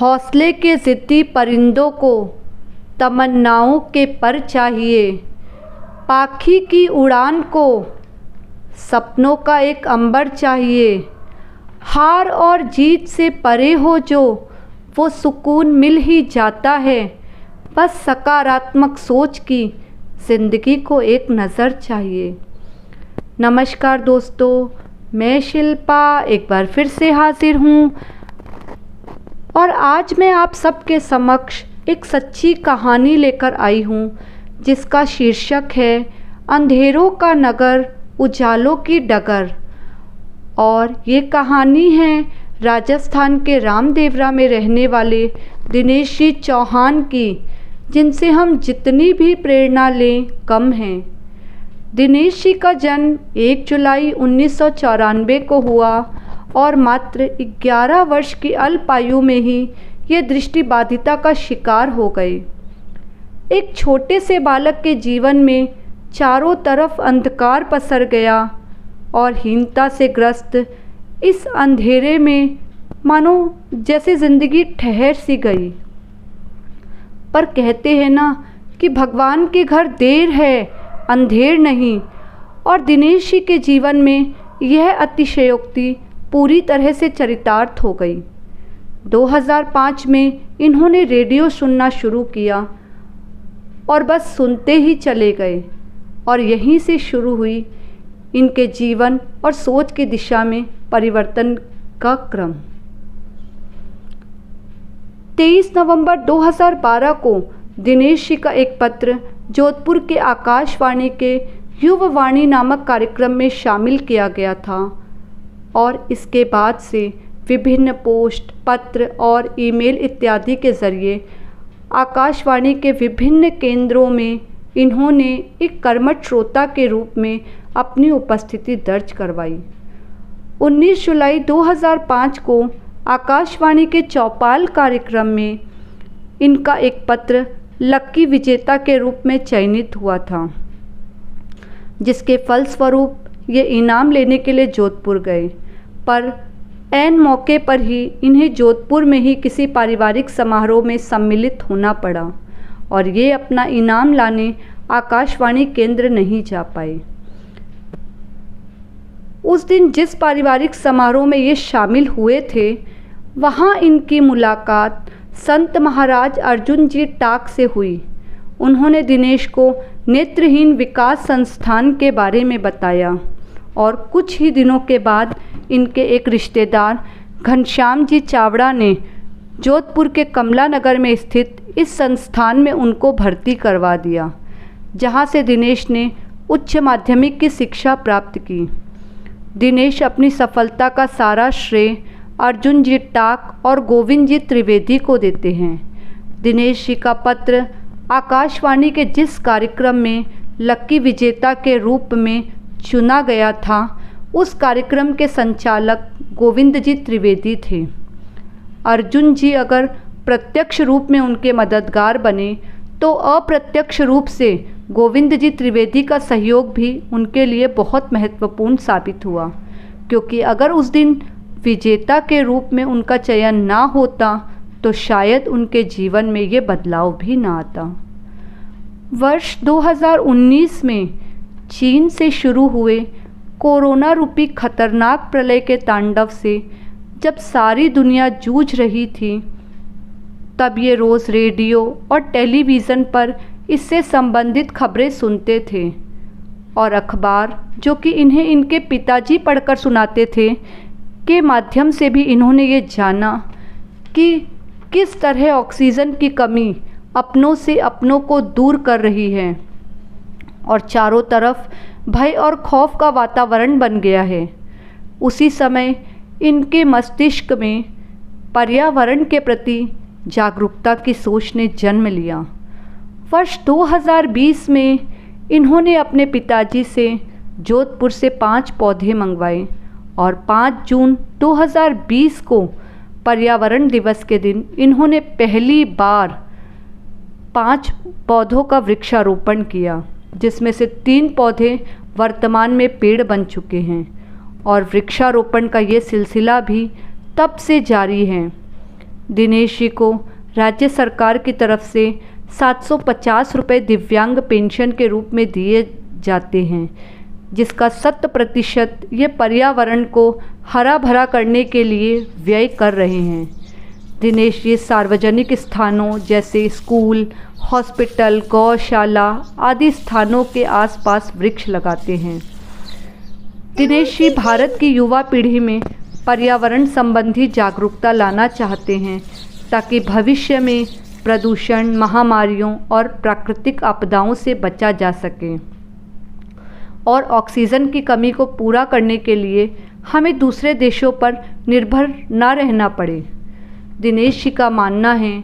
हौसले के ज़िद्दी परिंदों को तमन्नाओं के पर चाहिए। पाखी की उड़ान को सपनों का एक अंबर चाहिए। हार और जीत से परे हो जो, वो सुकून मिल ही जाता है। बस सकारात्मक सोच की ज़िंदगी को एक नज़र चाहिए। नमस्कार दोस्तों, मैं शिल्पा एक बार फिर से हाजिर हूँ और आज मैं आप सबके समक्ष एक सच्ची कहानी लेकर आई हूँ जिसका शीर्षक है अंधेरों का नगर उजालों की डगर। और ये कहानी है राजस्थान के रामदेवरा में रहने वाले दिनेश जी चौहान की, जिनसे हम जितनी भी प्रेरणा लें कम है। दिनेश जी का जन्म 1 जुलाई 1994 को हुआ और मात्र 11 वर्ष की अल्पायु में ही ये दृष्टिबाधिता का शिकार हो गए। एक छोटे से बालक के जीवन में चारों तरफ अंधकार पसर गया और हीनता से ग्रस्त इस अंधेरे में मानो जैसे ज़िंदगी ठहर सी गई। पर कहते हैं ना कि भगवान के घर देर है अंधेर नहीं, और दिनेश जी के जीवन में यह अतिशयोक्ति पूरी तरह से चरितार्थ हो गई। 2005 में इन्होंने रेडियो सुनना शुरू किया और बस सुनते ही चले गए, और यहीं से शुरू हुई इनके जीवन और सोच की दिशा में परिवर्तन का क्रम। 23 नवंबर 2012 को दिनेश जी का एक पत्र जोधपुर के आकाशवाणी के युववाणी नामक कार्यक्रम में शामिल किया गया था, और इसके बाद से विभिन्न पोस्ट, पत्र और ईमेल इत्यादि के ज़रिए आकाशवाणी के विभिन्न केंद्रों में इन्होंने एक कर्मठ श्रोता के रूप में अपनी उपस्थिति दर्ज करवाई। 19 जुलाई 2005 को आकाशवाणी के चौपाल कार्यक्रम में इनका एक पत्र लक्की विजेता के रूप में चयनित हुआ था, जिसके फलस्वरूप ये इनाम लेने के लिए जोधपुर गए। पर ऐन मौके पर ही इन्हें जोधपुर में ही किसी पारिवारिक समारोह में सम्मिलित होना पड़ा और ये अपना इनाम लाने आकाशवाणी केंद्र नहीं जा पाए। उस दिन जिस पारिवारिक समारोह में ये शामिल हुए थे, वहाँ इनकी मुलाकात संत महाराज अर्जुन जी टाक से हुई। उन्होंने दिनेश को नेत्रहीन विकास संस्थान के बारे में बताया और कुछ ही दिनों के बाद इनके एक रिश्तेदार घनश्याम जी चावड़ा ने जोधपुर के कमला नगर में स्थित इस संस्थान में उनको भर्ती करवा दिया, जहां से दिनेश ने उच्च माध्यमिक की शिक्षा प्राप्त की। दिनेश अपनी सफलता का सारा श्रेय अर्जुन जी टाक और गोविंद जी त्रिवेदी को देते हैं। दिनेश जी का पत्र आकाशवाणी के जिस कार्यक्रम में लक्की विजेता के रूप में चुना गया था, उस कार्यक्रम के संचालक गोविंद जी त्रिवेदी थे। अर्जुन जी अगर प्रत्यक्ष रूप में उनके मददगार बने, तो अप्रत्यक्ष रूप से गोविंद जी त्रिवेदी का सहयोग भी उनके लिए बहुत महत्वपूर्ण साबित हुआ, क्योंकि अगर उस दिन विजेता के रूप में उनका चयन ना होता तो शायद उनके जीवन में ये बदलाव भी ना आता। वर्ष 2019 में चीन से शुरू हुए कोरोना रूपी खतरनाक प्रलय के तांडव से जब सारी दुनिया जूझ रही थी, तब ये रोज़ रेडियो और टेलीविज़न पर इससे संबंधित खबरें सुनते थे, और अखबार जो कि इन्हें इनके पिताजी पढ़कर सुनाते थे के माध्यम से भी इन्होंने ये जाना कि किस तरह ऑक्सीजन की कमी अपनों से अपनों को दूर कर रही है और चारों तरफ भय और खौफ का वातावरण बन गया है। उसी समय इनके मस्तिष्क में पर्यावरण के प्रति जागरूकता की सोच ने जन्म लिया। वर्ष 2020 में इन्होंने अपने पिताजी से जोधपुर से 5 पौधे मंगवाए और 5 जून 2020 को पर्यावरण दिवस के दिन इन्होंने पहली बार 5 पौधों का वृक्षारोपण किया, जिसमें से 3 पौधे वर्तमान में पेड़ बन चुके हैं और वृक्षारोपण का ये सिलसिला भी तब से जारी है। दिनेश जी को राज्य सरकार की तरफ से 750 रुपये दिव्यांग पेंशन के रूप में दिए जाते हैं, जिसका 100% ये पर्यावरण को हरा भरा करने के लिए व्यय कर रहे हैं। दिनेश जी सार्वजनिक स्थानों जैसे स्कूल, हॉस्पिटल, गौशाला आदि स्थानों के आसपास वृक्ष लगाते हैं। दिनेश जी भारत की युवा पीढ़ी में पर्यावरण संबंधी जागरूकता लाना चाहते हैं ताकि भविष्य में प्रदूषण, महामारियों और प्राकृतिक आपदाओं से बचा जा सके और ऑक्सीजन की कमी को पूरा करने के लिए हमें दूसरे देशों पर निर्भर न रहना पड़े। दिनेश जी का मानना है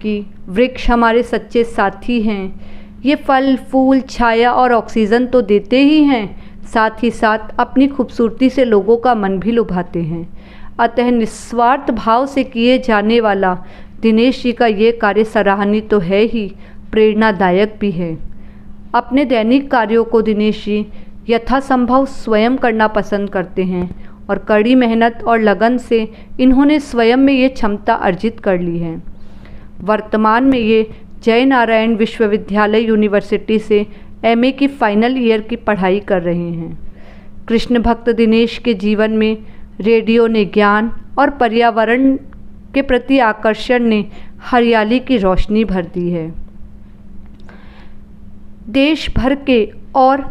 कि वृक्ष हमारे सच्चे साथी हैं। ये फल, फूल, छाया और ऑक्सीजन तो देते ही हैं, साथ ही साथ अपनी खूबसूरती से लोगों का मन भी लुभाते हैं। अतः निस्वार्थ भाव से किए जाने वाला दिनेश जी का ये कार्य सराहनीय तो है ही, प्रेरणादायक भी है। अपने दैनिक कार्यों को दिनेश जी यथासंभव स्वयं करना पसंद करते हैं और कड़ी मेहनत और लगन से इन्होंने स्वयं में ये क्षमता अर्जित कर ली है। वर्तमान में ये जय नारायण विश्वविद्यालय यूनिवर्सिटी से एमए की फाइनल ईयर की पढ़ाई कर रहे हैं। कृष्ण भक्त दिनेश के जीवन में रेडियो ने ज्ञान और पर्यावरण के प्रति आकर्षण ने हरियाली की रोशनी भर दी है। देश भर के और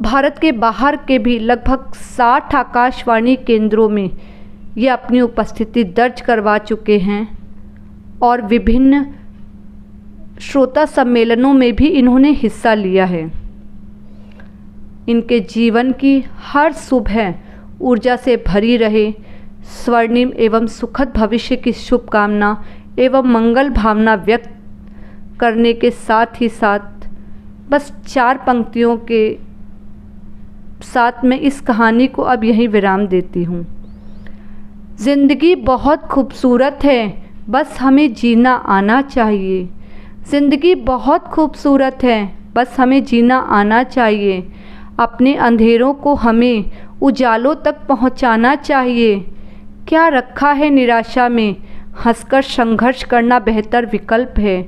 भारत के बाहर के भी लगभग 60 आकाशवाणी केंद्रों में ये अपनी उपस्थिति दर्ज करवा चुके हैं और विभिन्न श्रोता सम्मेलनों में भी इन्होंने हिस्सा लिया है। इनके जीवन की हर सुबह ऊर्जा से भरी रहे, स्वर्णिम एवं सुखद भविष्य की शुभकामना एवं मंगल भावना व्यक्त करने के साथ ही साथ बस 4 पंक्तियों के साथ मैं इस कहानी को अब यहीं विराम देती हूँ। ज़िंदगी बहुत खूबसूरत है, बस हमें जीना आना चाहिए। ज़िंदगी बहुत खूबसूरत है, बस हमें जीना आना चाहिए। अपने अंधेरों को हमें उजालों तक पहुँचाना चाहिए। क्या रखा है निराशा में, हंसकर संघर्ष करना बेहतर विकल्प है।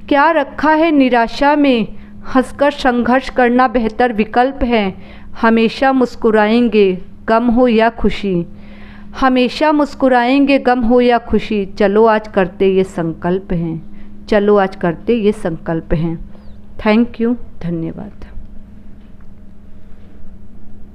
क्या रखा है निराशा में, हंसकर संघर्ष करना बेहतर विकल्प है। हमेशा मुस्कुराएंगे गम हो या खुशी, हमेशा मुस्कुराएंगे गम हो या खुशी। चलो आज करते ये संकल्प हैं, चलो आज करते ये संकल्प हैं। थैंक यू, धन्यवाद।